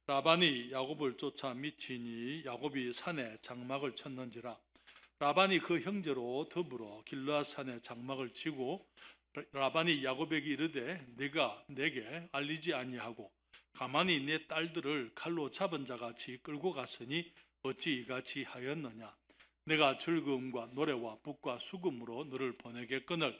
라반이 야곱을 쫓아 미치니 야곱이 산에 장막을 쳤는지라. 라반이 그 형제로 더불어 길르앗 산에 장막을 치고 라반이 야곱에게 이르되 네가 내게 알리지 아니하고 가만히 내 딸들을 칼로 잡은 자같이 끌고 갔으니 어찌 이같이 하였느냐. 내가 즐거움과 노래와 북과 수금으로 너를 보내겠거늘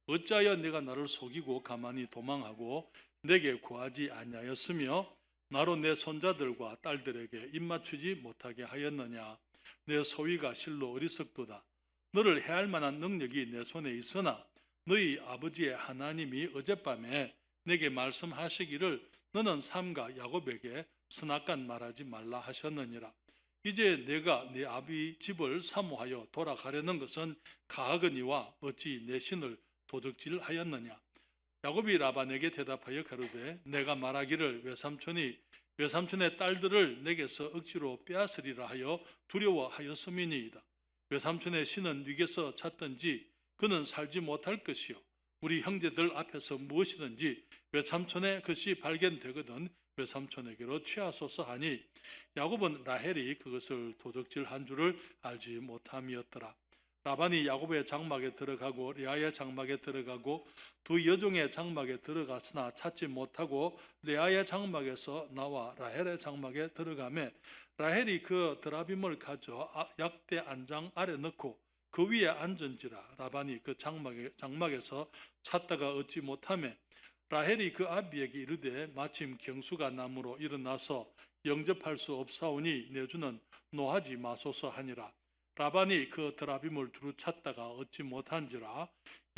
어찌하여 내가 나를 속이고 가만히 도망하고 내게 구하지 아니하였으며 나로 내 손자들과 딸들에게 입맞추지 못하게 하였느냐. 내 소위가 실로 어리석도다. 너를 해할 만한 능력이 내 손에 있으나 너희 아버지의 하나님이 어젯밤에 내게 말씀하시기를 너는 삼가 야곱에게 선악간 말하지 말라 하셨느니라. 이제 내가 네 아비 집을 사모하여 돌아가려는 것은 가하거니와 어찌 내 신을 도적질하였느냐. 야곱이 라반에게 대답하여 가로되 내가 말하기를 외삼촌의 딸들을 내게서 억지로 빼앗으리라 하여 두려워하였음이니이다. 외삼촌의 신은 네게서 찾든지 그는 살지 못할 것이요 우리 형제들 앞에서 무엇이든지 외삼촌의 것이 발견되거든 외삼촌에게로 취하소서 하니 야곱은 라헬이 그것을 도적질한 줄을 알지 못함이었더라. 라반이 야곱의 장막에 들어가고 레아의 장막에 들어가고 두 여종의 장막에 들어갔으나 찾지 못하고 레아의 장막에서 나와 라헬의 장막에 들어가매 라헬이 그 드라빔을 가져 약대 안장 아래 넣고 그 위에 앉은지라. 라반이 그 장막에서 찾다가 얻지 못하매 라헬이 그 아비에게 이르되 마침 경수가 나무로 일어나서 영접할 수 없사오니 내주는 노하지 마소서 하니라. 라반이 그 드라빔을 두루 찾다가 얻지 못한지라.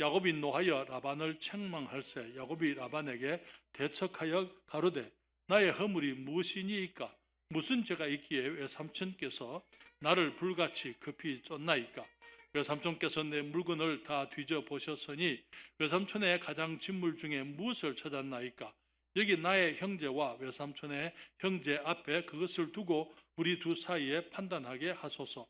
야곱이 노하여 라반을 책망할세 야곱이 라반에게 대척하여 가로되 나의 허물이 무엇이니이까. 무슨 죄가 있기에 외삼촌께서 나를 불같이 급히 쫓나이까. 외삼촌께서 내 물건을 다 뒤져보셨으니 외삼촌의 가장 진물 중에 무엇을 찾았나이까. 여기 나의 형제와 외삼촌의 형제 앞에 그것을 두고 우리 두 사이에 판단하게 하소서.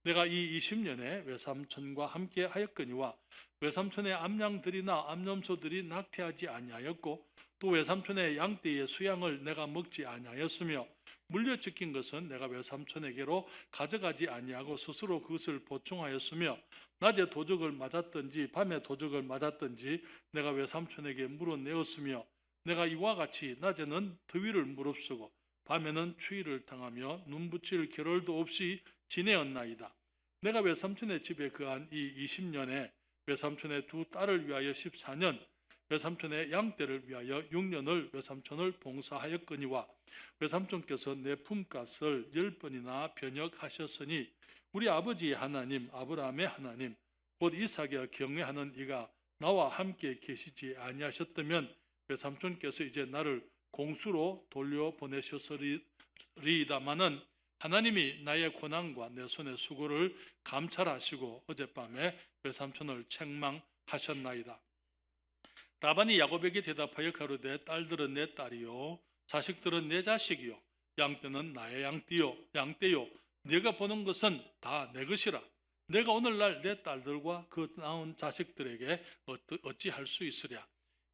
내가 이 20년에 외삼촌과 함께 하였거니와 외삼촌의 암양들이나 암염소들이 낙태하지 아니하였고 또 외삼촌의 양떼의 수양을 내가 먹지 아니하였으며 물려뜯긴 것은 내가 외삼촌에게로 가져가지 아니하고 스스로 그것을 보충하였으며 낮에 도적을 맞았든지 밤에 도적을 맞았든지 내가 외삼촌에게 물어내었으며 내가 이와 같이 낮에는 더위를 무릅쓰고 밤에는 추위를 당하며 눈 붙일 겨를도 없이 지내었나이다. 내가 외삼촌의 집에 거한 이 20년에 외삼촌의 두 딸을 위하여 14년 외삼촌의 양떼를 위하여 6년을 외삼촌을 봉사하였거니와 외삼촌께서 내 품값을 10번이나 변역하셨으니 우리 아버지의 하나님 아브라함의 하나님 곧 이삭에 경외하는 이가 나와 함께 계시지 아니하셨다면 외삼촌께서 이제 나를 공수로 돌려보내셨으리이다마는 하나님이 나의 고난과 내 손의 수고를 감찰하시고 어젯밤에 외삼촌을 책망하셨나이다. 라반이 야곱에게 대답하여 가로되 딸들은 내 딸이요 자식들은 내 자식이요 양떼는 나의 양떼요 네가 보는 것은 다 내 것이라. 내가 오늘날 내 딸들과 그 낳은 자식들에게 어찌할 수 있으랴.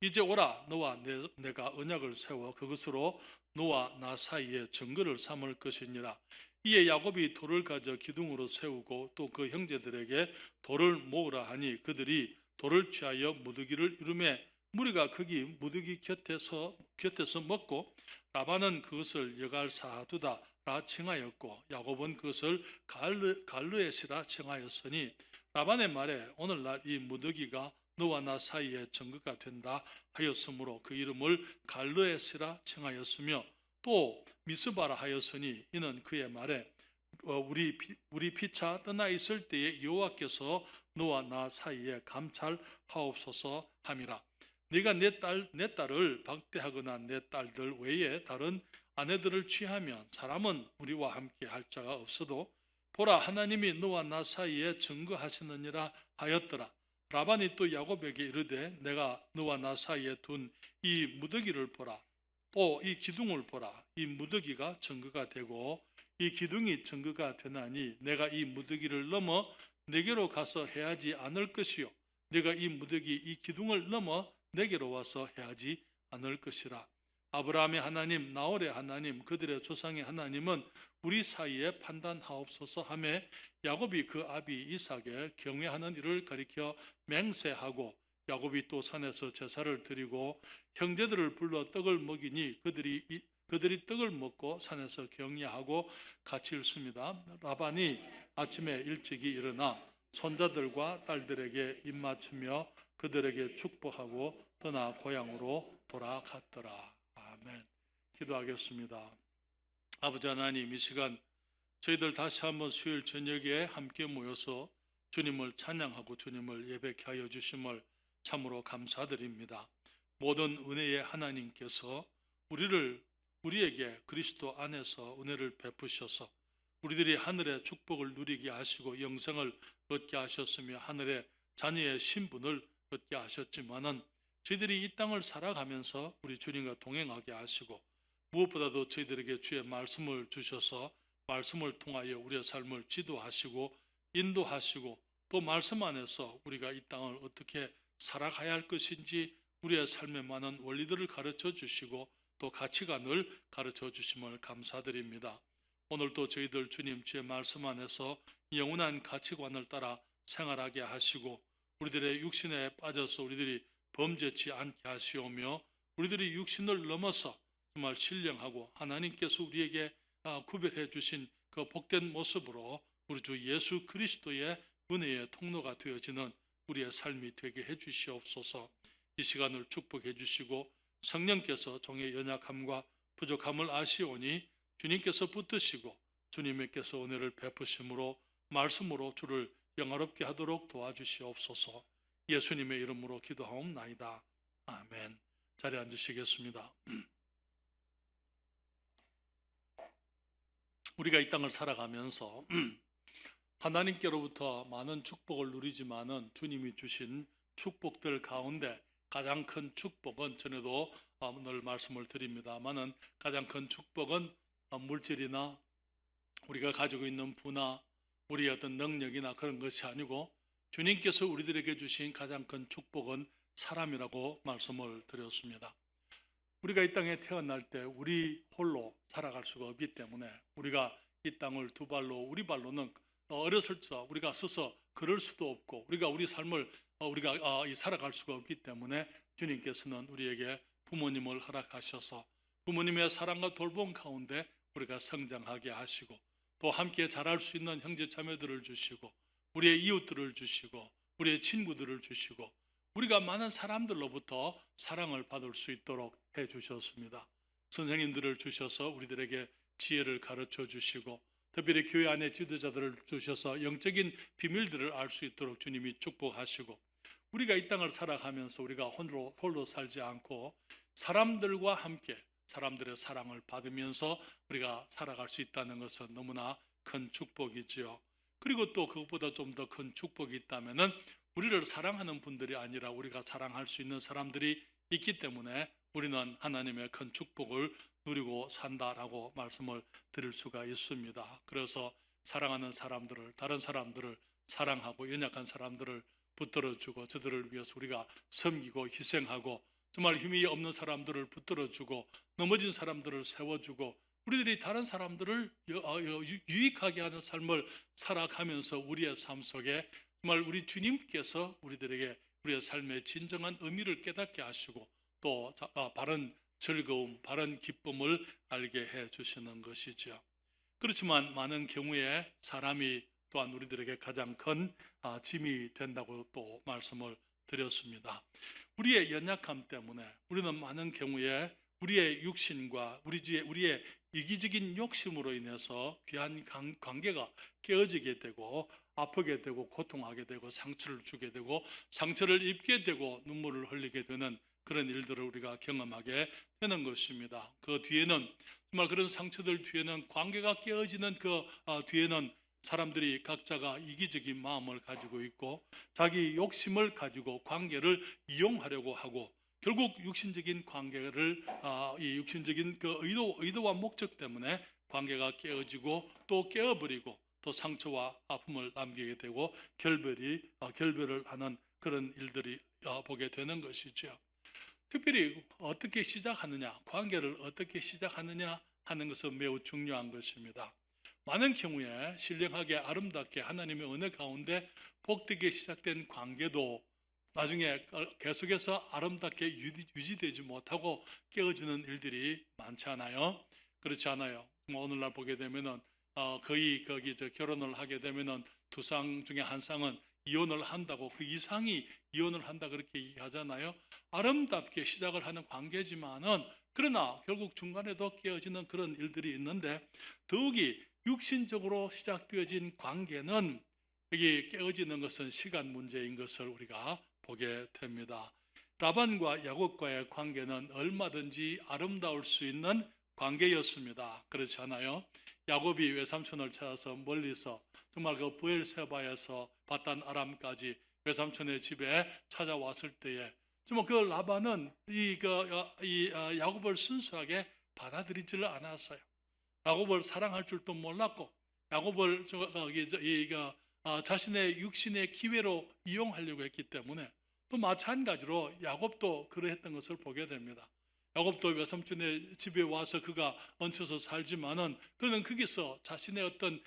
이제 오라 너와 내가 언약을 세워 그것으로 너와 나 사이에 증거를 삼을 것이니라. 이에 야곱이 돌을 가져 기둥으로 세우고 또 그 형제들에게 돌을 모으라 하니 그들이 돌을 취하여 무더기를 이루매 무리가 거기 무더기 곁에서 먹고 라반은 그것을 여갈사두다 라 칭하였고 야곱은 그것을 갈르에시라 칭하였으니 라반의 말에 오늘날 이 무더기가 너와 나 사이에 증거가 된다 하였으므로 그 이름을 갈르에시라 칭하였으며 또 미스바라 하였으니 이는 그의 말에 우리 피차 떠나 있을 때에 여호와께서 너와 나 사이에 감찰하옵소서 함이라. 네가 내 딸을 박대하거나 내 딸들 외에 다른 아내들을 취하면 사람은 우리와 함께 할 자가 없어도 보라 하나님이 너와 나 사이에 증거하시느니라 하였더라. 라반이 또 야곱에게 이르되 내가 너와 나 사이에 둔 이 무더기를 보라. 또 이 기둥을 보라. 이 무더기가 증거가 되고 이 기둥이 증거가 되나니 내가 이 무더기를 넘어 내게로 가서 해하지 않을 것이요 내가 이 무더기 이 기둥을 넘어 내게로 와서 해하지 않을 것이라. 아브라함의 하나님, 나홀의 하나님, 그들의 조상의 하나님은 우리 사이에 판단하옵소서 하며 야곱이 그 아비 이삭의 경외하는 일을 가리켜 맹세하고 야곱이 또 산에서 제사를 드리고 형제들을 불러 떡을 먹이니 그들이 떡을 먹고 산에서 경외하고 같이 읽습니다. 라반이 아침에 일찍이 일어나 손자들과 딸들에게 입맞추며 그들에게 축복하고 떠나 고향으로 돌아갔더라. 아멘. 기도하겠습니다. 아버지 하나님, 이 시간 저희들 다시 한번 수요일 저녁에 함께 모여서 주님을 찬양하고 주님을 예배케 하여 주심을 참으로 감사드립니다. 모든 은혜의 하나님께서 우리에게 그리스도 안에서 은혜를 베푸셔서 우리들이 하늘의 축복을 누리게 하시고 영생을 얻게 하셨으며 하늘의 자녀의 신분을 얻게 하셨지만은 저희들이 이 땅을 살아가면서 우리 주님과 동행하게 하시고 무엇보다도 저희들에게 주의 말씀을 주셔서 말씀을 통하여 우리의 삶을 지도하시고 인도하시고 또 말씀 안에서 우리가 이 땅을 어떻게 살아가야 할 것인지 우리의 삶의 많은 원리들을 가르쳐 주시고 또 가치관을 가르쳐 주심을 감사드립니다. 오늘도 저희들 주님 주의 말씀 안에서 영원한 가치관을 따라 생활하게 하시고 우리들의 육신에 빠져서 우리들이 범죄치 않게 하시오며 우리들이 육신을 넘어서 정말 신령하고 하나님께서 우리에게 구별해 주신 그 복된 모습으로 우리 주 예수 그리스도의 은혜의 통로가 되어지는 우리의 삶이 되게 해 주시옵소서. 이 시간을 축복해 주시고 성령께서 종의 연약함과 부족함을 아시오니 주님께서 붙드시고 주님께서 은혜를 베푸심으로 말씀으로 주를 영화롭게 하도록 도와주시옵소서. 예수님의 이름으로 기도하옵나이다. 아멘. 자리에 앉으시겠습니다. 우리가 이 땅을 살아가면서 하나님께로부터 많은 축복을 누리지만은 주님이 주신 축복들 가운데 가장 큰 축복은 전에도 늘 말씀을 드립니다만은 가장 큰 축복은 물질이나 우리가 가지고 있는 부나 우리의 어떤 능력이나 그런 것이 아니고 주님께서 우리들에게 주신 가장 큰 축복은 사람이라고 말씀을 드렸습니다. 우리가 이 땅에 태어날 때 우리 홀로 살아갈 수가 없기 때문에 우리가 이 땅을 두 발로 우리 발로는 어렸을 적 우리가 서서 걸을 수도 없고 우리가 우리 삶을 우리가 살아갈 수가 없기 때문에 주님께서는 우리에게 부모님을 허락하셔서 부모님의 사랑과 돌봄 가운데 우리가 성장하게 하시고 또 함께 자랄 수 있는 형제 자매들을 주시고 우리의 이웃들을 주시고 우리의 친구들을 주시고 우리가 많은 사람들로부터 사랑을 받을 수 있도록 해주셨습니다. 선생님들을 주셔서 우리들에게 지혜를 가르쳐 주시고 특별히 교회 안에 지도자들을 주셔서 영적인 비밀들을 알 수 있도록 주님이 축복하시고 우리가 이 땅을 살아가면서 우리가 홀로 살지 않고 사람들과 함께 사람들의 사랑을 받으면서 우리가 살아갈 수 있다는 것은 너무나 큰 축복이지요. 그리고 또 그것보다 좀 더 큰 축복이 있다면은 우리를 사랑하는 분들이 아니라 우리가 사랑할 수 있는 사람들이 있기 때문에 우리는 하나님의 큰 축복을 누리고 산다라고 말씀을 드릴 수가 있습니다. 그래서 사랑하는 사람들을 다른 사람들을 사랑하고 연약한 사람들을 붙들어주고 저들을 위해서 우리가 섬기고 희생하고 정말 힘이 없는 사람들을 붙들어주고 넘어진 사람들을 세워주고 우리들이 다른 사람들을 유익하게 하는 삶을 살아가면서 우리의 삶 속에 정말 우리 주님께서 우리들에게 우리의 삶의 진정한 의미를 깨닫게 하시고 또 바른 즐거움, 바른 기쁨을 알게 해 주시는 것이죠. 그렇지만 많은 경우에 사람이 또한 우리들에게 가장 큰 짐이 된다고 또 말씀을 드렸습니다. 우리의 연약함 때문에 우리는 많은 경우에 우리의 육신과 우리의 이기적인 욕심으로 인해서 귀한 관계가 깨어지게 되고 아프게 되고 고통하게 되고 상처를 주게 되고 상처를 입게 되고 눈물을 흘리게 되는 그런 일들을 우리가 경험하게 되는 것입니다. 그 뒤에는 정말 그런 상처들 뒤에는 관계가 깨어지는 그 뒤에는 사람들이 각자가 이기적인 마음을 가지고 있고 자기 욕심을 가지고 관계를 이용하려고 하고 결국 육신적인 관계를 이 육신적인 그 의도와 목적 때문에 관계가 깨어지고 또 깨어버리고 또 상처와 아픔을 남기게 되고 결별을 하는 그런 일들이 보게 되는 것이죠. 특별히 어떻게 시작하느냐, 관계를 어떻게 시작하느냐 하는 것은 매우 중요한 것입니다. 많은 경우에 신령하게 아름답게 하나님의 은혜 가운데 복되게 시작된 관계도 나중에 계속해서 아름답게 유지되지 못하고 깨어지는 일들이 많지 않아요? 그렇지 않아요. 오늘날 보게 되면은 거의 거기 결혼을 하게 되면은 두 쌍 중에 한 쌍은 이혼을 한다고, 그 이상이 이혼을 한다 그렇게 얘기하잖아요. 아름답게 시작을 하는 관계지만은 그러나 결국 중간에도 깨어지는 그런 일들이 있는데, 더욱이 육신적으로 시작되어진 관계는 여기 깨어지는 것은 시간 문제인 것을 우리가 보게 됩니다. 라반과 야곱과의 관계는 얼마든지 아름다울 수 있는 관계였습니다. 그렇지 않아요? 야곱이 외삼촌을 찾아서 멀리서 정말 그 브엘세바에서 바단 아람까지 외삼촌의 집에 찾아왔을 때에 정말 그 라반은 야곱을 순수하게 받아들이지를 않았어요. 야곱을 사랑할 줄도 몰랐고 야곱을 자신의 육신의 기회로 이용하려고 했기 때문에, 또 마찬가지로 야곱도 그러했던 것을 보게 됩니다. 야곱도 외삼촌의 집에 와서 그가 얹혀서 살지만은 그는 거기서 자신의 어떤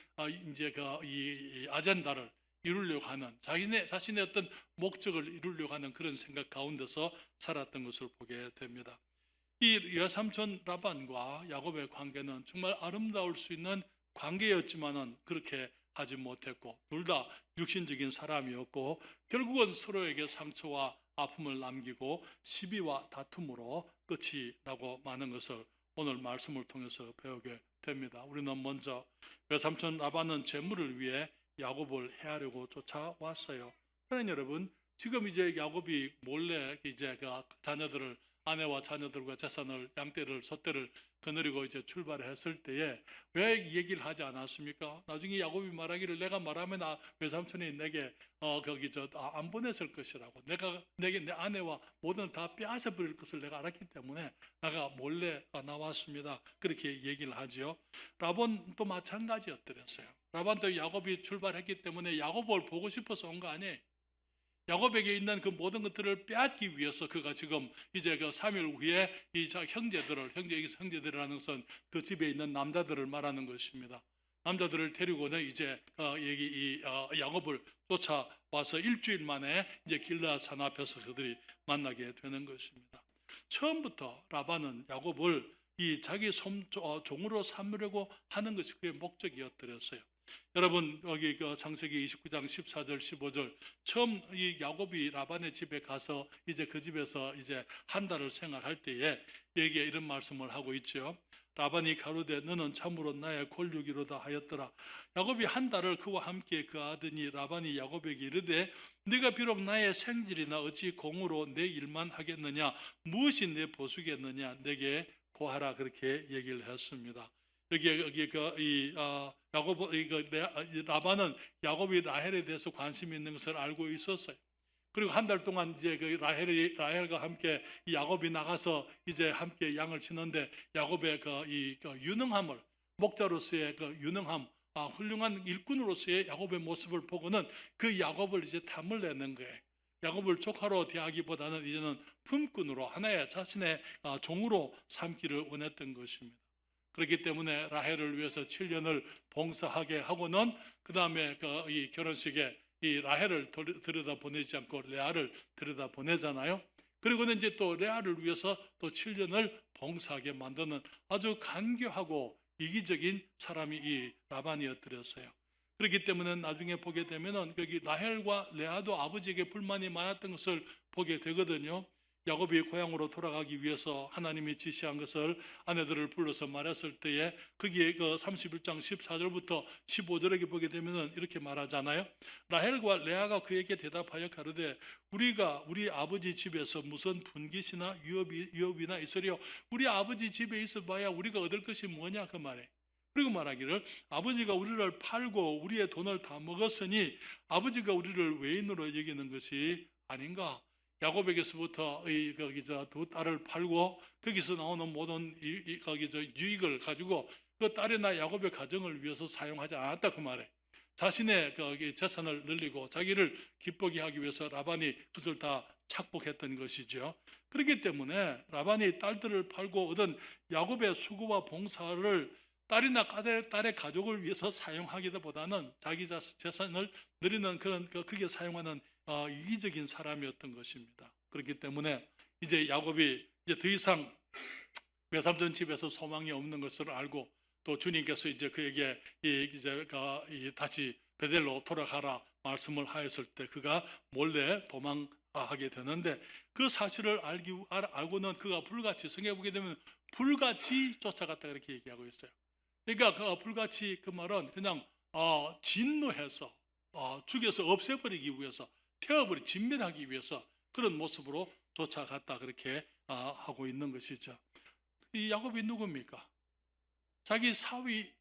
이 아젠다를 이루려고 하는, 자신의 어떤 목적을 이루려고 하는 그런 생각 가운데서 살았던 것을 보게 됩니다. 이 외삼촌 라반과 야곱의 관계는 정말 아름다울 수 있는 관계였지만은 그렇게 하지 못했고, 둘 다 육신적인 사람이었고 결국은 서로에게 상처와 아픔을 남기고 시비와 다툼으로 끝이 나고 마는 것을 오늘 말씀을 통해서 배우게 됩니다. 우리는 먼저 외삼촌 라반은 재물을 위해 야곱을 해하려고 쫓아왔어요. 그러나 여러분, 지금 이제 야곱이 몰래 이제 그 자녀들을, 아내와 자녀들과 재산을, 양떼를, 소떼를 거느리고 이제 출발했을 때에 왜 얘기를 하지 않았습니까? 나중에 야곱이 말하기를, 내가 말하면 외삼촌이 내게 안 보냈을 것이라고, 내게 내 아내와 모든 다 빼앗아 버릴 것을 내가 알았기 때문에 내가 몰래 나왔습니다. 그렇게 얘기를 하지요. 라반도 마찬가지였더랬어요. 라반도 야곱이 출발했기 때문에 야곱을 보고 싶어서 온 거 아니에요. 야곱에게 있는 그 모든 것들을 빼앗기 위해서 그가 지금 이제 그 3일 후에 이 형제들이라는 것은 그 집에 있는 남자들을 말하는 것입니다. 남자들을 데리고는 이제 야곱을 쫓아와서 일주일 만에 이제 길르앗 산 앞에서 그들이 만나게 되는 것입니다. 처음부터 라반은 야곱을 이 자기 종으로 삼으려고 하는 것이 그의 목적이었더랬어요. 여러분, 여기 창세기 29장 14절 15절 처음 이 야곱이 라반의 집에 가서 이제 그 집에서 이제 한 달을 생활할 때에 여기에 이런 말씀을 하고 있죠. 라반이 가로되 너는 참으로 나의 골육이로다 하였더라. 야곱이 한 달을 그와 함께 그 아드니 라반이 야곱에게 이르되 네가 비록 나의 생질이나 어찌 공으로 내 일만 하겠느냐, 무엇이 내 보수겠느냐, 내게 고하라, 그렇게 얘기를 했습니다. 여기 라반은 야곱이 라헬에 대해서 관심이 있는 것을 알고 있었어요. 그리고 한 달 동안 이제 라헬과 함께 야곱이 나가서 이제 함께 양을 치는데 야곱의 유능함을, 목자로서의 그 유능함, 훌륭한 일꾼으로서의 야곱의 모습을 보고는 그 야곱을 이제 탐을 내는 거예요. 야곱을 조카로 대하기보다는 이제는 품꾼으로, 하나의 자신의 종으로 삼기를 원했던 것입니다. 그렇기 때문에 라헬을 위해서 7년을 봉사하게 하고는 그 다음에 이 결혼식에 이 라헬을 들여다보내지 않고 레아를 들여다보내잖아요. 그리고는 이제 또 레아를 위해서 또 7년을 봉사하게 만드는 아주 간교하고 이기적인 사람이 이 라반이었더랬어요. 그렇기 때문에 나중에 보게 되면은 여기 라헬과 레아도 아버지에게 불만이 많았던 것을 보게 되거든요. 야곱이 고향으로 돌아가기 위해서 하나님이 지시한 것을 아내들을 불러서 말했을 때에 거기에 31장 14절부터 15절에 보게 되면 이렇게 말하잖아요. 라헬과 레아가 그에게 대답하여 가로되 우리가 우리 아버지 집에서 무슨 분깃이나 유업이나 있으리요, 우리 아버지 집에 있어 봐야 우리가 얻을 것이 뭐냐, 그 말에. 그리고 말하기를 아버지가 우리를 팔고 우리의 돈을 다 먹었으니 아버지가 우리를 외인으로 여기는 것이 아닌가. 야곱에게서부터 두 딸을 팔고 거기서 나오는 모든 유익을 가지고 그 딸이나 야곱의 가정을 위해서 사용하지 않았다, 그 말에. 자신의 재산을 늘리고 자기를 기쁘게 하기 위해서 라반이 그것을 다 착복했던 것이죠. 그렇기 때문에 라반이 딸들을 팔고 얻은 야곱의 수고와 봉사를 딸이나 딸의 가족을 위해서 사용하기보다는 자기 재산을 누리는 그런 그게 사용하는 이기적인 사람이었던 것입니다. 그렇기 때문에 이제 야곱이 이제 더 이상 외삼촌 집에서 소망이 없는 것을 알고 또 주님께서 이제 그에게 이제 다시 베델로 돌아가라 말씀을 하였을 때 그가 몰래 도망하게 되는데 그 사실을 알고는 그가 불같이 성경에 보게 되면 불같이 쫓아갔다 그렇게 얘기하고 있어요. 그러니까 그 불같이 그 말은 그냥 진노해서 죽여서 없애버리기 위해서 진멸하기 위해서 그런 모습으로 쫓아갔다 그렇게 하고 있는 것이죠. 이 야곱이 누굽니까? 자기 사위이기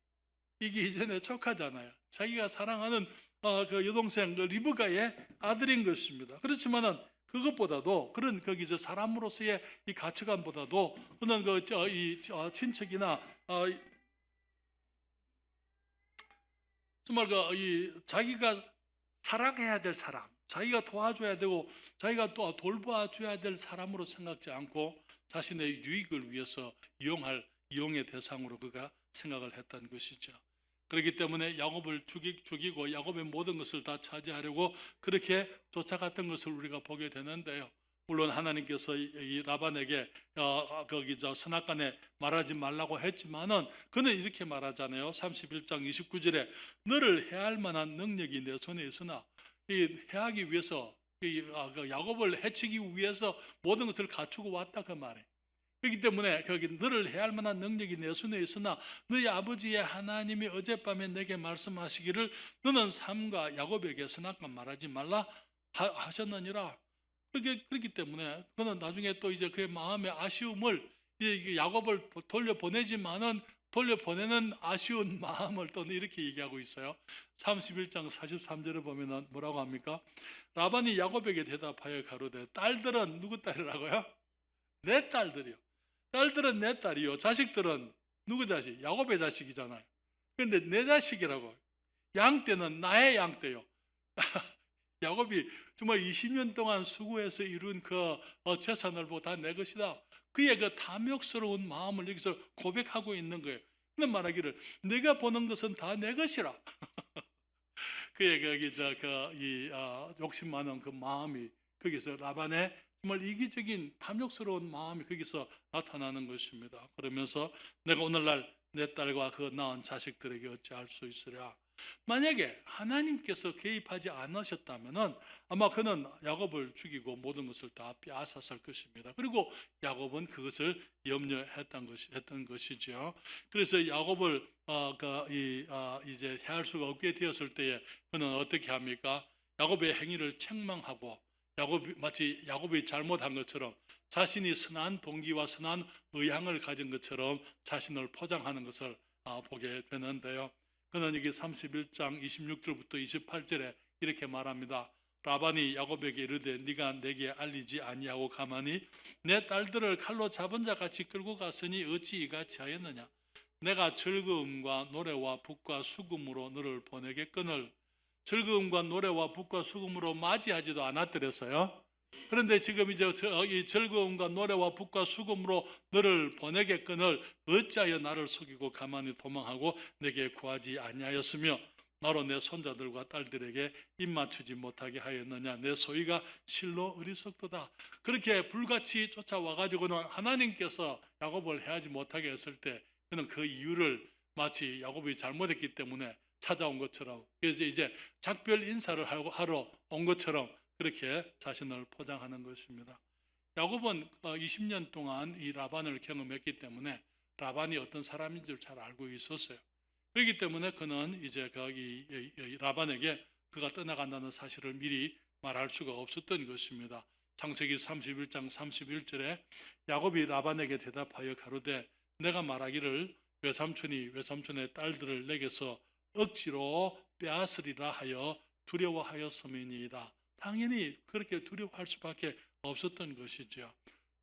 이전에 조카잖아요. 자기가 사랑하는 그 여동생 리브가의 아들인 것입니다. 그렇지만은 그것보다도 그런 거기서 사람으로서의 이 가치관보다도 그런 친척이나 정말 자기가 사랑해야 될 사람, 자기가 도와줘야 되고 자기가 또 돌봐줘야 될 사람으로 생각지 않고 자신의 유익을 위해서 이용의 대상으로 그가 생각을 했던 것이죠. 그렇기 때문에 야곱을 죽이고 야곱의 모든 것을 다 차지하려고 그렇게 쫓아갔던 것을 우리가 보게 되는데요. 물론 하나님께서 이 라반에게 거기 선악간에 말하지 말라고 했지만은 그는 이렇게 말하잖아요. 31장 29절에 너를 해할 만한 능력이 내 손에 있으나 이 해하기 위해서 야곱을 해치기 위해서 모든 것을 갖추고 왔다 그 말이에요. 그렇기 때문에 거기 너를 해할 만한 능력이 내 손에 있으나 너희 아버지의 하나님이 어젯밤에 내게 말씀하시기를 너는 삼가 야곱에게 선악간 말하지 말라 하셨느니라. 그렇기 때문에 그는 나중에 또 이제 그의 마음의 아쉬움을 야곱을 돌려보내지만은 돌려보내는 아쉬운 마음을 또 이렇게 얘기하고 있어요. 31장 43절에 보면은 뭐라고 합니까? 라반이 야곱에게 대답하여 가로되 딸들은 누구 딸이라고요? 내 딸들이요. 딸들은 내 딸이요. 자식들은 누구 자식? 야곱의 자식이잖아요. 그런데 내 자식이라고. 양떼는 나의 양떼요. 야곱이 정말 20년 동안 수고해서 이룬 그 재산을 보고 다 내 것이다. 그의 그 탐욕스러운 마음을 여기서 고백하고 있는 거예요. 근데 말하기를 내가 보는 것은 다 내 것이라. 그의 욕심 많은 그 마음이 거기서 라반의 정말 이기적인 탐욕스러운 마음이 거기서 나타나는 것입니다. 그러면서 내가 오늘날 내 딸과 그 낳은 자식들에게 어찌할 수 있으랴. 만약에 하나님께서 개입하지 않으셨다면 아마 그는 야곱을 죽이고 모든 것을 다 빼앗았을 것입니다. 그리고 야곱은 그것을 염려했던 것이죠. 그래서 야곱을 이제 해할 수가 없게 되었을 때에 그는 어떻게 합니까? 야곱의 행위를 책망하고 마치 야곱이 잘못한 것처럼 자신이 선한 동기와 선한 의향을 가진 것처럼 자신을 포장하는 것을 보게 되는데요. 그는 여기 31장 26절부터 28절에 이렇게 말합니다. 라반이 야곱에게 이르되 네가 내게 알리지 아니하고 가만히 내 딸들을 칼로 잡은 자 같이 끌고 갔으니 어찌 이같이 하였느냐. 내가 즐거움과 노래와 붓과 수금으로 너를 보내겠거늘. 즐거움과 노래와 붓과 수금으로 맞이하지도 않았더랬어요. 그런데 지금 이제 이 즐거움과 노래와 붓과 수금으로 너를 보내겠거늘 어찌하여 나를 속이고 가만히 도망하고 내게 구하지 아니하였으며 나로 내 손자들과 딸들에게 입맞추지 못하게 하였느냐. 내 소위가 실로 어리석도다. 그렇게 불같이 쫓아와가지고는 하나님께서 야곱을 해하지 못하게 했을 때 그는 그 이유를 마치 야곱이 잘못했기 때문에 찾아온 것처럼 그래서 이제 작별 인사를 하러 온 것처럼 그렇게 자신을 포장하는 것입니다. 야곱은 20년 동안 이 라반을 경험했기 때문에 라반이 어떤 사람인 줄 잘 알고 있었어요. 그렇기 때문에 그는 이제 라반에게 그가 떠나간다는 사실을 미리 말할 수가 없었던 것입니다. 창세기 31장 31절에 야곱이 라반에게 대답하여 가로되 내가 말하기를 외삼촌의 딸들을 내게서 억지로 빼앗으리라 하여 두려워하였음이니이다. 당연히 그렇게 두려워할 수밖에 없었던 것이죠.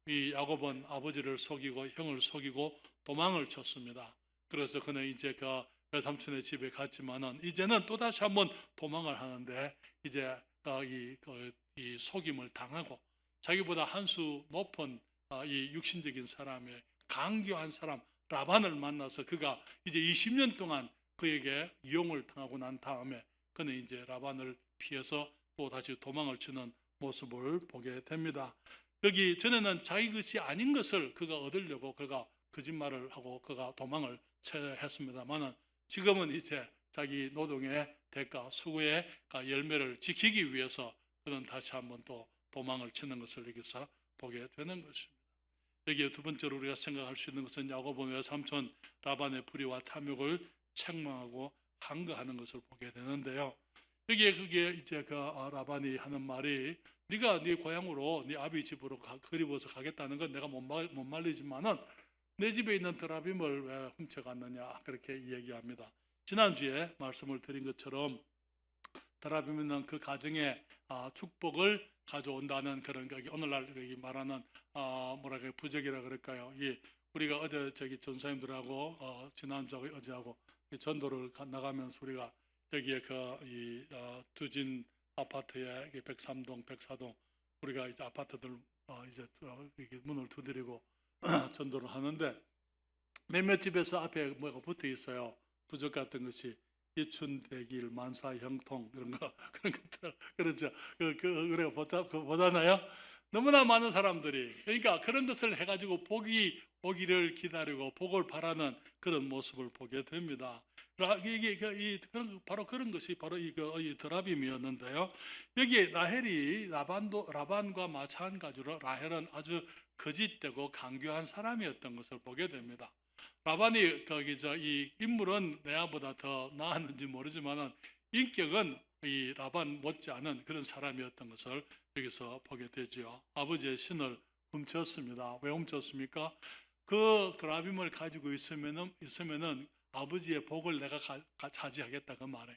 이 야곱은 아버지를 속이고 형을 속이고 도망을 쳤습니다. 그래서 그는 이제 그 외삼촌의 집에 갔지만은 이제는 또 다시 한번 도망을 하는데 이제 이 속임을 당하고 자기보다 한 수 높은 이 육신적인 사람의 강교한 사람 라반을 만나서 그가 이제 20년 동안 그에게 이용을 당하고 난 다음에 그는 이제 라반을 피해서 또 다시 도망을 치는 모습을 보게 됩니다. 여기 전에는 자기 것이 아닌 것을 그가 얻으려고 그가 거짓말을 하고 그가 도망을 쳐야 했습니다만은 지금은 이제 자기 노동의 대가, 수고의 열매를 지키기 위해서 그는 다시 한번 또 도망을 치는 것을 여기서 보게 되는 것입니다. 여기에 두 번째로 우리가 생각할 수 있는 것은 야곱은 외삼촌 라반의 불의와 탐욕을 책망하고 항거하는 것을 보게 되는데요. 여기에 그게 이제 그 라반이 하는 말이 네가 네 고향으로 네 아비 집으로 그리워서 가겠다는 건 내가 못 말리지만은 내 집에 있는 드라빔을 왜 훔쳐갔느냐 그렇게 이야기합니다. 지난주에 말씀을 드린 것처럼 드라빔은 그 가정의 축복을 가져온다는 그런 오늘날 말하는 뭐랄까요 부적이라 그럴까요? 우리가 어제 전사님들하고 지난주하고 어제하고 전도를 나가면서 우리가 여기에 두진 아파트에 103동, 104동 우리가 이제 아파트들 이제 문을 두드리고 전도를 하는데 몇몇 집에서 앞에 뭐가 붙어 있어요. 부적 같은 것이 이춘대길 만사형통 이런 거 그런 것들 그렇죠. 우리가 보잖아요. 너무나 많은 사람들이 그러니까 그런 것을 해가지고 보기를 기다리고 복을 바라는 그런 모습을 보게 됩니다. 이게 바로 그런 것이 바로 이 드라빔이었는데요. 여기에 라헬이 라반과 마찬가지로 라헬은 아주 거짓되고 강교한 사람이었던 것을 보게 됩니다. 라반이 이 인물은 레아보다 더 나았는지 모르지만은 인격은 이 라반 못지않은 그런 사람이었던 것을 여기서 보게 되죠. 아버지의 신을 훔쳤습니다. 왜 훔쳤습니까? 그 드라빔을 가지고 있으면은 아버지의 복을 내가 차지하겠다 그 말에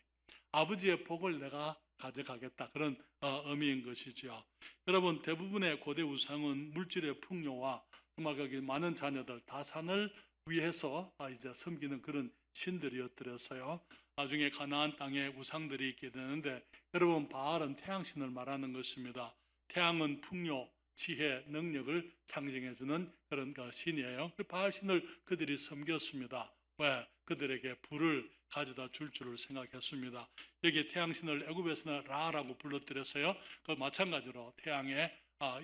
아버지의 복을 내가 가져가겠다 그런 의미인 것이죠. 여러분 대부분의 고대 우상은 물질의 풍요와 정말 거기 많은 자녀들 다산을 위해서 이제 섬기는 그런 신들이었더랬어요. 나중에 가나안 땅에 우상들이 있게 되는데 여러분 바알은 태양신을 말하는 것입니다. 태양은 풍요, 지혜, 능력을 상징해주는 그런 신이에요. 바알 신을 그들이 섬겼습니다. 왜? 그들에게 불을 가져다 줄 줄을 생각했습니다. 여기 태양신을 애굽에서는 라라고 불렀더랬어요. 그 마찬가지로 태양의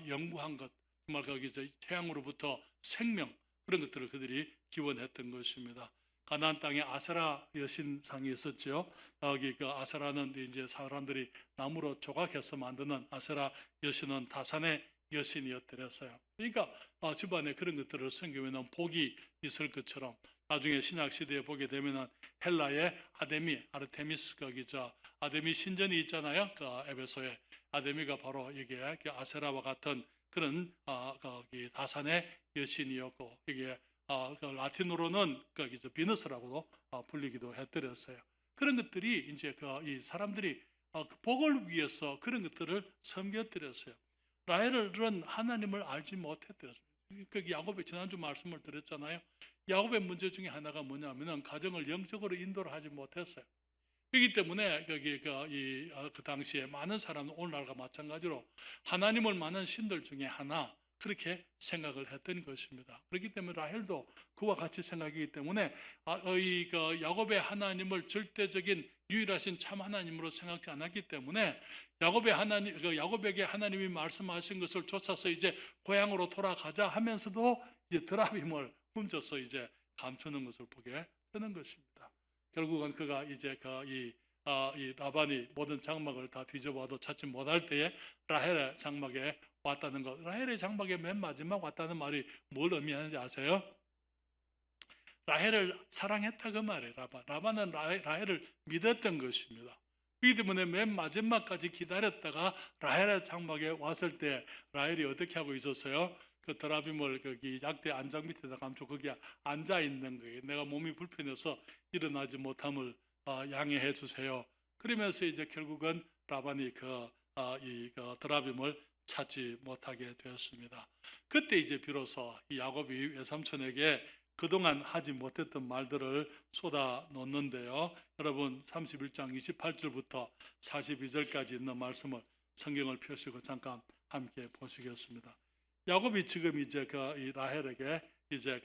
영구한 것, 정말 거기서 태양으로부터 생명 그런 것들을 그들이 기원했던 것입니다. 가나안 땅에 아세라 여신상이 있었죠. 여기 그 아세라는 이제 사람들이 나무로 조각해서 만드는 아세라 여신은 다산의 여신이었더랬어요. 그러니까 집안에 그런 것들을 섬기면 복이 있을 것처럼 나중에 신약 시대에 보게 되면은 헬라의 아르테미스 아데미 신전이 있잖아요. 그 에베소에 아데미가 바로 이게 아세라와 같은 그런 다산의 여신이었고 이게 라틴어로는 비너스라고도 불리기도 했더랬어요. 그런 것들이 이제 이 사람들이 복을 위해서 그런 것들을 섬겼더랬어요. 라헬은 하나님을 알지 못했더랬어요. 야곱의 지난주 말씀을 드렸잖아요. 야곱의 문제 중에 하나가 뭐냐면은 가정을 영적으로 인도를 하지 못했어요. 그렇기 때문에 그 당시에 많은 사람은 오늘날과 마찬가지로 하나님을 많은 신들 중에 하나 그렇게 생각을 했던 것입니다. 그렇기 때문에 라헬도 그와 같이 생각이기 때문에 야곱의 하나님을 절대적인 유일하신 참 하나님으로 생각지 않았기 때문에 야곱에게 하나님이 말씀하신 것을 쫓아서 이제 고향으로 돌아가자 하면서도 이제 드라빔을 훔쳐서 이제 감추는 것을 보게 되는 것입니다. 결국은 그가 이제 이 라반이 모든 장막을 다 뒤져봐도 찾지 못할 때에 라헬의 장막에 왔다는 것. 라헬의 장막에 맨 마지막 왔다는 말이 뭘 의미하는지 아세요? 라헬을 사랑했다 그 말이에요. 라반은 라헬을 믿었던 것입니다. 그렇기 때문에 맨 마지막까지 기다렸다가 라헬의 장막에 왔을 때 라헬이 어떻게 하고 있었어요? 그 드라빔을 거기 약대 안장 밑에다 감추고 거기에 앉아 있는 거예요. 내가 몸이 불편해서 일어나지 못함을 양해해 주세요. 그러면서 이제 결국은 라반이 이 드라빔을 찾지 못하게 되었습니다. 그때 이제 비로소 이 야곱이 외삼촌에게 그동안 하지 못했던 말들을 쏟아 놓는데요. 여러분 31장 28절부터 42절까지 있는 말씀을 성경을 펴시고 잠깐 함께 보시겠습니다. 야곱이 지금 이제 이 라헬에게 이제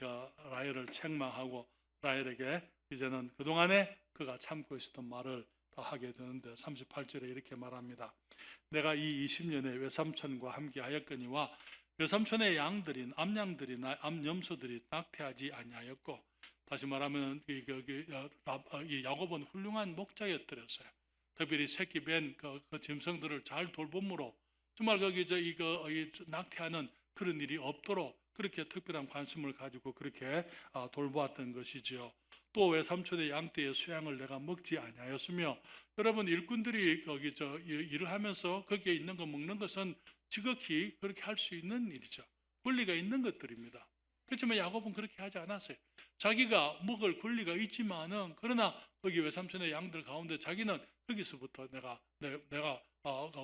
라헬을 책망하고 라헬에게 이제는 그동안에 그가 참고 있었던 말을 다 하게 되는데 38절에 이렇게 말합니다. 내가 이 20년에 외삼촌과 함께 하였거니와 외삼촌의 양들인 암양들이나 암염소들이 낙태하지 아니하였고, 다시 말하면 이 야곱은 훌륭한 목자였더랬어요. 특별히 새끼 뺀그 짐승들을 잘 돌봄으로 정말 이 낙태하는 그런 일이 없도록 그렇게 특별한 관심을 가지고 그렇게 돌보았던 것이지요. 또 외삼촌의 양떼의 수양을 내가 먹지 아니하였으며, 여러분 일꾼들이 일을 하면서 거기에 있는 거 먹는 것은 지극히 그렇게 할 수 있는 일이죠. 권리가 있는 것들입니다. 그렇지만 야곱은 그렇게 하지 않았어요. 자기가 먹을 권리가 있지만은 그러나 거기 외삼촌의 양들 가운데 자기는 거기서부터 내가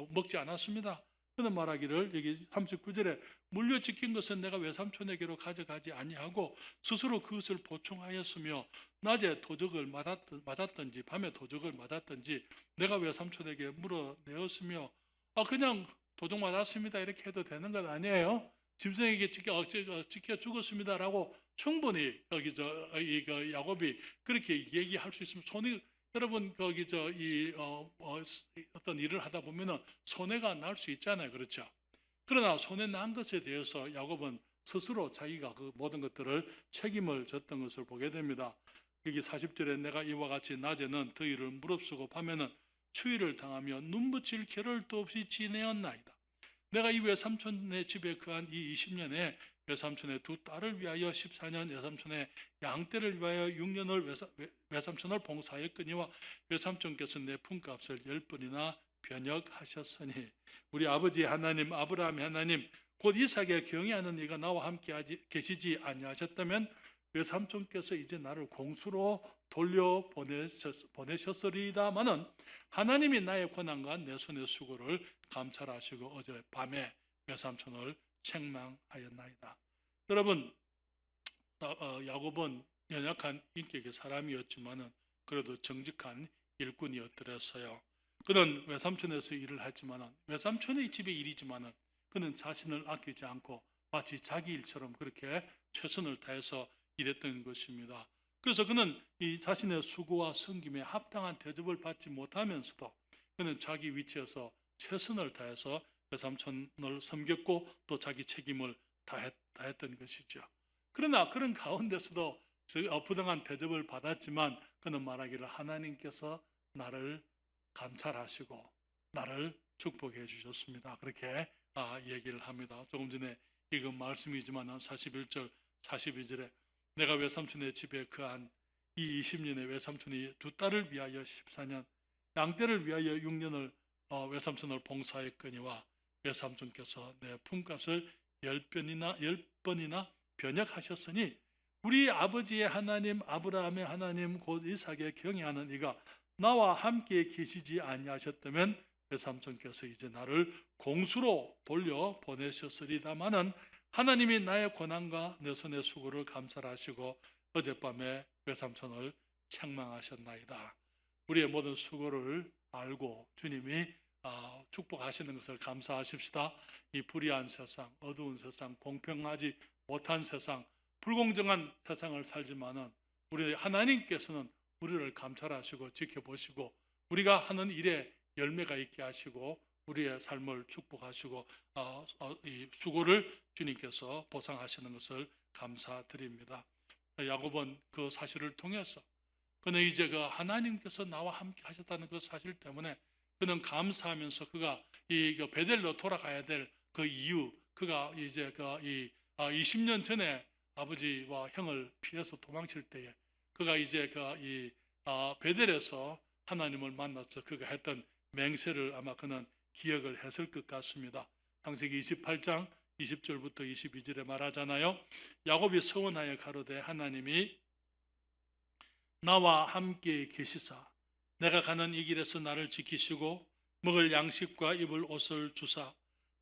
먹지 않았습니다. 그는 말하기를 여기 39절에 물려지킨 것은 내가 외삼촌에게로 가져가지 아니하고 스스로 그것을 보충하였으며 낮에 도적을 맞았든지 밤에 도적을 맞았든지 내가 외삼촌에게 물어내었으며, 그냥 도적 맞았습니다 이렇게 해도 되는 건 아니에요. 짐승에게 찍혀 죽었습니다라고 충분히 야곱이 그렇게 얘기할 수 있으면 여러분 어떤 일을 하다 보면은 손해가 날 수 있잖아요, 그렇죠? 그러나 손해 난 것에 대해서 야곱은 스스로 자기가 그 모든 것들을 책임을 졌던 것을 보게 됩니다. 여기 40절에 내가 이와 같이 낮에는 더위를 무릅쓰고 밤에는 추위를 당하며 눈붙일 겨를도 없이 지내었나이다. 내가 이 외삼촌의 집에 거한 이 20년에 외삼촌의 두 딸을 위하여 14년, 외삼촌의 양떼를 위하여 6년을 외삼촌을 봉사하였거니와 외삼촌께서 내 품값을 10번이나 변역하셨으니, 우리 아버지 하나님 아브라함의 하나님 곧 이삭의 경외하는 이가 나와 함께 계시지 아니하셨다면 외삼촌께서 이제 나를 공수로 돌려 보내셨으리다마는 하나님이 나의 고난과 내 손의 수고를 감찰하시고 어젯밤에 외삼촌을 책망하였나이다. 여러분, 야곱은 연약한 인격의 사람이었지만은 그래도 정직한 일꾼이었더랬어요. 그는 외삼촌에서 일을 했지만은 외삼촌의 집의 일이지만은 그는 자신을 아끼지 않고 마치 자기 일처럼 그렇게 최선을 다해서 일했던 것입니다. 그래서 그는 이 자신의 수고와 섬김에 합당한 대접을 받지 못하면서도 그는 자기 위치에서 최선을 다해서 외삼촌을 섬겼고 또 자기 책임을 다했던 것이죠. 그러나 그런 가운데서도 부당한 대접을 받았지만 그는 말하기를 하나님께서 나를 감찰하시고 나를 축복해 주셨습니다. 그렇게 얘기를 합니다. 조금 전에 읽은 말씀이지만 41절 42절에 내가 외삼촌의 집에 거한 이 20년에 외삼촌이 두 딸을 위하여 14년, 양떼를 위하여 6년을 외삼촌을 봉사했거니와 외삼촌께서 내 품값을 10번이나 변역하셨으니 우리 아버지의 하나님 아브라함의 하나님 곧 이삭의 경외하는 이가 나와 함께 계시지 아니하셨다면 외삼촌께서 이제 나를 공수로 돌려 보내셨으리다마는 하나님이 나의 고난과 내 손의 수고를 감찰하시고 어젯밤에 외삼촌을 책망하셨나이다. 우리의 모든 수고를 알고 주님이 축복하시는 것을 감사하십시다. 이 불의한 세상, 어두운 세상, 공평하지 못한 세상, 불공정한 세상을 살지만은 우리 하나님께서는 우리를 감찰하시고 지켜보시고 우리가 하는 일에 열매가 있게 하시고 우리의 삶을 축복하시고 이 수고를 주님께서 보상하시는 것을 감사드립니다. 야곱은 그 사실을 통해서 그는 이제 하나님께서 나와 함께 하셨다는 그 사실 때문에 그는 감사하면서 그가 이 베델로 돌아가야 될 그 이유, 그가 이제 이 20년 전에 아버지와 형을 피해서 도망칠 때에 그가 이제 이 베델에서 하나님을 만나서 그가 했던 맹세를 아마 그는 기억을 했을 것 같습니다. 창세기 28장 20절부터 22절에 말하잖아요. 야곱이 서원하여 가로되 하나님이 나와 함께 계시사 내가 가는 이 길에서 나를 지키시고 먹을 양식과 입을 옷을 주사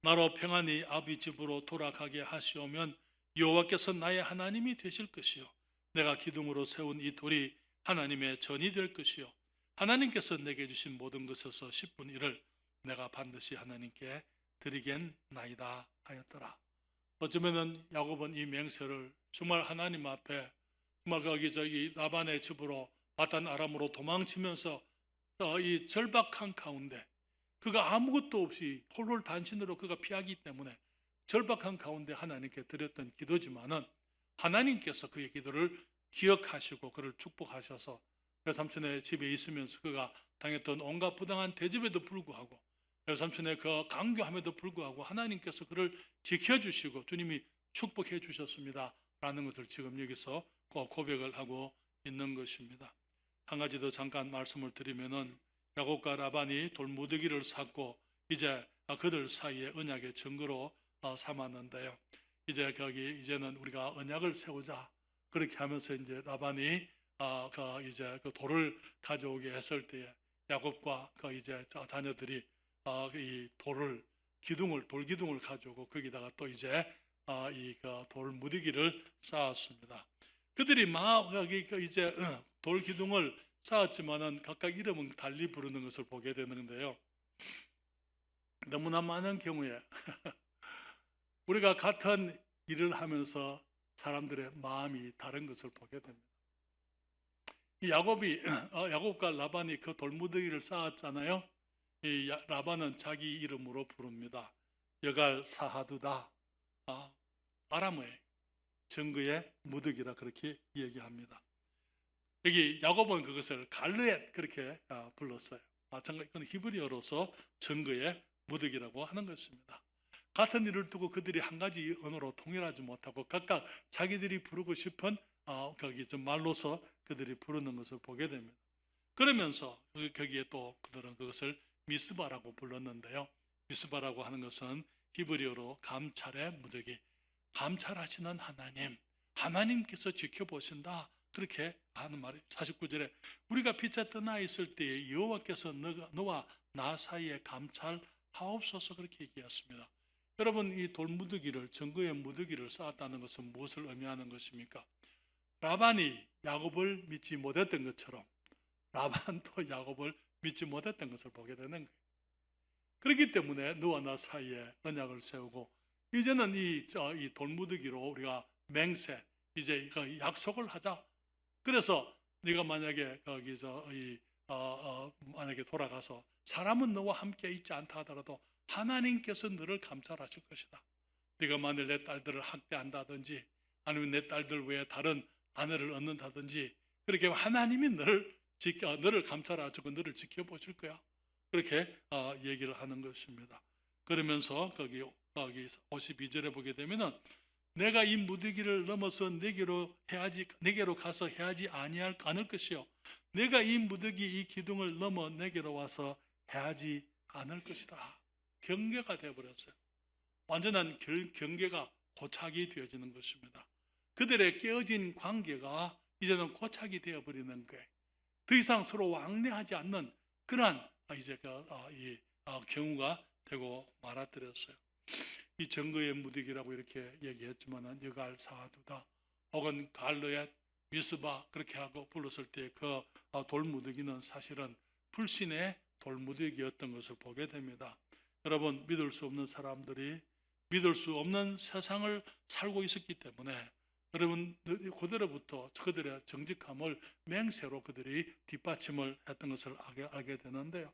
나로 평안히 아비 집으로 돌아가게 하시오면 여호와께서 나의 하나님이 되실 것이요 내가 기둥으로 세운 이 돌이 하나님의 전이 될 것이요 하나님께서 내게 주신 모든 것에서 10분의 1을 내가 반드시 하나님께 드리겠나이다 하였더라. 어쩌면은 야곱은 이 맹세를 정말 하나님 앞에 정말 거기 라반의 집으로 바단 아람으로 도망치면서 이 절박한 가운데 그가 아무것도 없이 홀홀 단신으로 그가 피하기 때문에 절박한 가운데 하나님께 드렸던 기도지만은 하나님께서 그의 기도를 기억하시고 그를 축복하셔서 외삼촌의 집에 있으면서 그가 당했던 온갖 부당한 대접에도 불구하고 외삼촌의 그 강교함에도 불구하고 하나님께서 그를 지켜주시고 주님이 축복해 주셨습니다 라는 것을 지금 여기서 고백을 하고 있는 것입니다. 한 가지 더 잠깐 말씀을 드리면은 야곱과 라반이 돌무더기를 쌓고 이제 그들 사이에 언약의 증거로 삼았는데요. 이제는 우리가 언약을 세우자 그렇게 하면서 이제 라반이 이제 그 돌을 가져오게 했을 때에 야곱과 이제 자녀들이 이 돌 기둥을 가져오고 거기다가 또 이제 이 돌 무더기를 쌓았습니다. 그들이 막 이제 돌 기둥을 쌓았지만은 각각 이름은 달리 부르는 것을 보게 되는데요. 너무나 많은 경우에 우리가 같은 일을 하면서 사람들의 마음이 다른 것을 보게 됩니다. 이 야곱과 라반이 그 돌무더기를 쌓았잖아요. 이 라반은 자기 이름으로 부릅니다. 여갈 사하두다, 아람의 증거의 무더기라 그렇게 얘기합니다. 여기 야곱은 그것을 갈르엣 그렇게 불렀어요. 마찬가지 그건 히브리어로서 증거의 무더기라고 하는 것입니다. 같은 일을 두고 그들이 한 가지 언어로 통일하지 못하고 각각 자기들이 부르고 싶은 말로서 그들이 부르는 것을 보게 됩니다. 그러면서 거기에 또 그들은 그것을 미스바라고 불렀는데요. 미스바라고 하는 것은 히브리어로 감찰의 무더기, 감찰하시는 하나님께서 지켜보신다 그렇게 하는 말이에요. 49절에 우리가 피차 떠나 있을 때에 여호와께서 너와 나 사이에 감찰하옵소서 그렇게 얘기했습니다. 여러분, 이 돌무더기를, 증거의 무더기를 쌓았다는 것은 무엇을 의미하는 것입니까? 라반이 야곱을 믿지 못했던 것처럼 라반도 야곱을 믿지 못했던 것을 보게 되는 거예요. 그렇기 때문에 너와 나 사이에 언약을 세우고 이제는 이 돌무더기로 우리가 맹세, 이제 약속을 하자. 그래서 네가 만약에 거기서 만약에 돌아가서 사람은 너와 함께 있지 않다 하더라도 하나님께서 너를 감찰하실 것이다. 네가 만일 내 딸들을 학대한다든지 아니면 내 딸들 외에 다른 아내를 얻는다든지 그렇게 하나님이 너를 감찰하시고 너를 지켜보실 거야. 그렇게 얘기를 하는 것입니다. 그러면서 거기 52절에 보게 되면은 내가 이 무더기를 넘어서 내게로 가서 해하지 않을 것이요 내가 이 무더기 이 기둥을 넘어 내게로 와서 해하지 않을 것이다. 경계가 되어버렸어요. 완전한 경계가 고착이 되어지는 것입니다. 그들의 깨어진 관계가 이제는 고착이 되어버리는 거예요. 더 이상 서로 왕래하지 않는 그러한 이제 경우가 되고 말아들였어요. 이 증거의 무더기라고 이렇게 얘기했지만은 여갈 사하두다 혹은 갈르엣 미스바 그렇게 하고 불렀을 때 그 돌무더기는 사실은 불신의 돌무더기였던 것을 보게 됩니다. 여러분, 믿을 수 없는 사람들이 믿을 수 없는 세상을 살고 있었기 때문에 여러분 그대로부터 그들의 정직함을 맹세로 그들이 뒷받침을 했던 것을 알게 되는데요.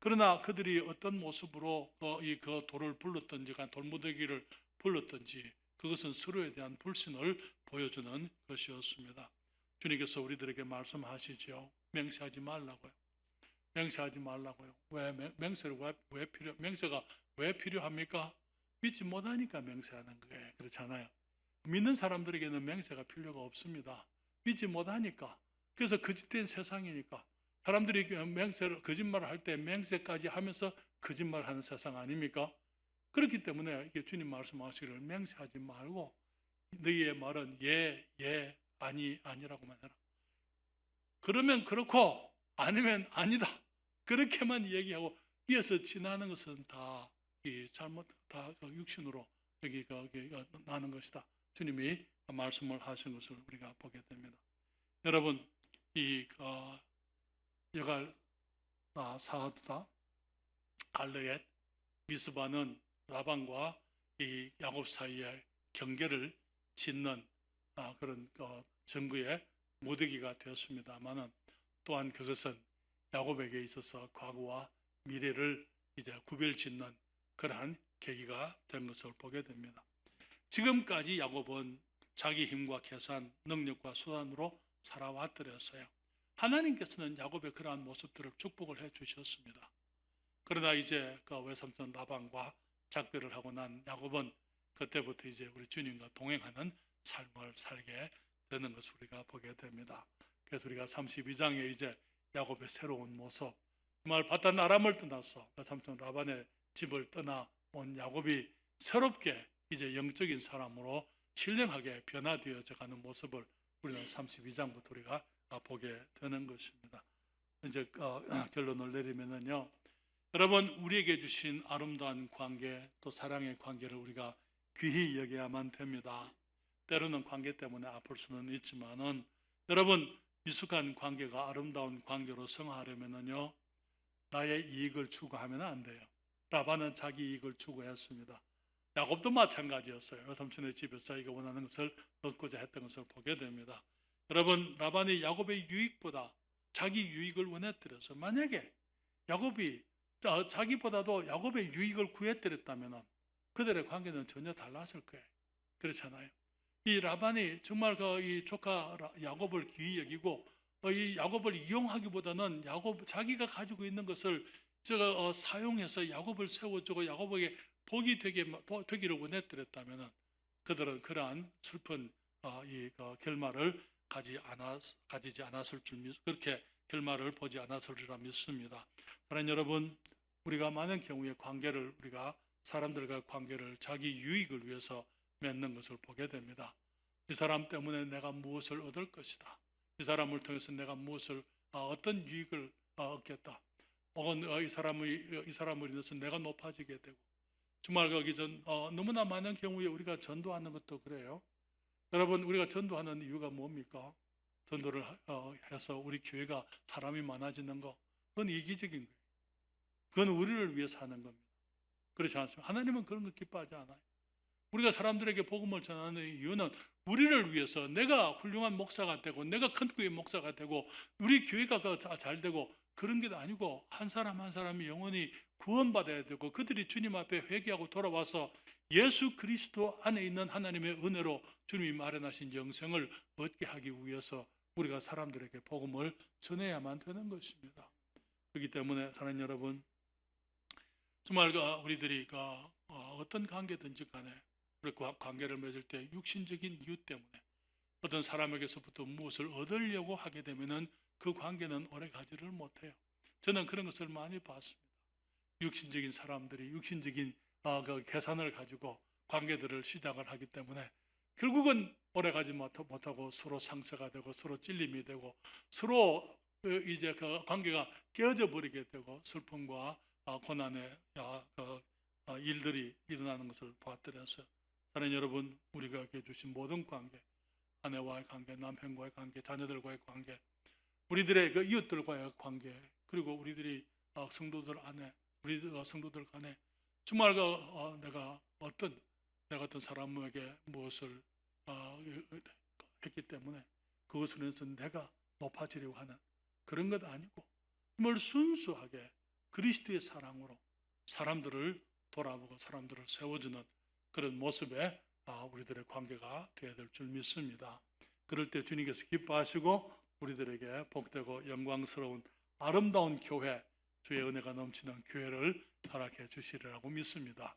그러나 그들이 어떤 모습으로 그 돌을 불렀든지 돌무더기를 불렀든지 그것은 서로에 대한 불신을 보여주는 것이었습니다. 주님께서 우리들에게 말씀하시죠. 맹세하지 말라고요. 맹세하지 말라고요. 맹세가 왜 필요합니까? 믿지 못하니까 맹세하는 거예요. 그렇잖아요. 믿는 사람들에게는 맹세가 필요가 없습니다. 믿지 못하니까. 그래서 거짓된 세상이니까. 사람들이 거짓말을 할 때 맹세까지 하면서 거짓말하는 세상 아닙니까? 그렇기 때문에 이게 주님 말씀하시기를 맹세하지 말고 너희의 말은 예, 아니라고만 해라. 그러면 그렇고 아니면 아니다. 그렇게만 얘기하고 이어서 지나는 것은 다 다 육신으로 여기 나는 것이다. 주님이 말씀을 하신 것을 우리가 보게 됩니다. 여러분, 여갈 사하두다 갈르엣 미스바는 라반과 이 야곱 사이에 경계를 짓는 그런 증거의 무더기가 되었습니다만은 또한 그것은 야곱에게 있어서 과거와 미래를 이제 구별짓는 그러한 계기가 된 것을 보게 됩니다. 지금까지 야곱은 자기 힘과 계산, 능력과 수단으로 살아왔더랬어요. 하나님께서는 야곱의 그러한 모습들을 축복을 해 주셨습니다. 그러나 이제 그 외삼촌 라반과 작별을 하고 난 야곱은 그때부터 이제 우리 주님과 동행하는 삶을 살게 되는 것을 우리가 보게 됩니다. 그래서 우리가 32장에 이제 야곱의 새로운 모습, 정말 바단 아람을 떠나서 외삼촌 라반의 집을 떠나 온 야곱이 새롭게 이제 영적인 사람으로 신령하게 변화되어져 가는 모습을 우리는 32장부터 우리가 보게 되는 것입니다. 이제 결론을 내리면은요, 여러분, 우리에게 주신 아름다운 관계, 또 사랑의 관계를 우리가 귀히 여겨야만 됩니다. 때로는 관계 때문에 아플 수는 있지만은, 여러분, 미숙한 관계가 아름다운 관계로 성화하려면은요, 나의 이익을 추구하면 안 돼요. 라반은 자기 이익을 추구했습니다. 야곱도 마찬가지였어요. 외삼촌의 집에서 자기가 원하는 것을 얻고자 했던 것을 보게 됩니다. 여러분, 라반이 야곱의 유익보다 자기 유익을 원했더라서 만약에 야곱이 자기보다도 야곱의 유익을 구했더랬다면 그들의 관계는 전혀 달랐을 거예요. 그렇잖아요. 이 라반이 정말 이 조카 야곱을 귀히 여기고 이 야곱을 이용하기보다는 자기가 가지고 있는 것을 사용해서 야곱을 세워주고 야곱에게 복이 되기를 원했더랬다면 그들은 그러한 슬픈 이 결말을 가지지 않았을 줄 그렇게 결말을 보지 않았으리라 믿습니다. 사랑하는 여러분, 우리가 많은 경우에 우리가 사람들과 관계를 자기 유익을 위해서 맺는 것을 보게 됩니다. 이 사람 때문에 내가 무엇을 얻을 것이다. 이 사람을 통해서 내가 어떤 유익을 얻겠다. 혹은 이 사람을 인해서 내가 높아지게 되고, 정말 너무나 많은 경우에 우리가 전도하는 것도 그래요. 여러분, 우리가 전도하는 이유가 뭡니까? 전도를 해서 우리 교회가 사람이 많아지는 거, 그건 이기적인 거예요. 그건 우리를 위해서 하는 겁니다. 그렇지 않습니까? 하나님은 그런 거 기뻐하지 않아요. 우리가 사람들에게 복음을 전하는 이유는 우리를 위해서 내가 훌륭한 목사가 되고 내가 큰 교회 목사가 되고 우리 교회가 잘 되고 그런 게 아니고 한 사람 한 사람이 영원히 구원받아야 되고 그들이 주님 앞에 회개하고 돌아와서 예수 그리스도 안에 있는 하나님의 은혜로 주님이 마련하신 영생을 얻게 하기 위해서 우리가 사람들에게 복음을 전해야만 되는 것입니다. 그렇기 때문에 사랑하는 여러분, 정말 우리들이 어떤 관계든지 간에 우리 관계를 맺을 때 육신적인 이유 때문에 어떤 사람에게서부터 무엇을 얻으려고 하게 되면은 그 관계는 오래 가지를 못해요. 저는 그런 것을 많이 봤습니다. 육신적인 사람들이 육신적인 그 계산을 가지고 관계들을 시작을 하기 때문에 결국은 오래 가지 못하고 서로 상처가 되고 서로 찔림이 되고 서로 이제 그 관계가 깨어져 버리게 되고 슬픔과 고난의 일들이 일어나는 것을 보았더라고요. 사랑하는 여러분, 우리가 주신 모든 관계, 아내와의 관계, 남편과의 관계, 자녀들과의 관계, 우리들의 이웃들과의 관계, 그리고 우리들이 성도들 안에, 성도들 간에 정말 내가 어떤 사람에게 무엇을 했기 때문에 그것을 해서 내가 높아지려고 하는 그런 것 아니고 정말 순수하게 그리스도의 사랑으로 사람들을 돌아보고 사람들을 세워주는 그런 모습에 우리들의 관계가 되어야 될 줄 믿습니다. 그럴 때 주님께서 기뻐하시고 우리들에게 복되고 영광스러운 아름다운 교회, 주의 은혜가 넘치는 교회를 허락해 주시리라고 믿습니다.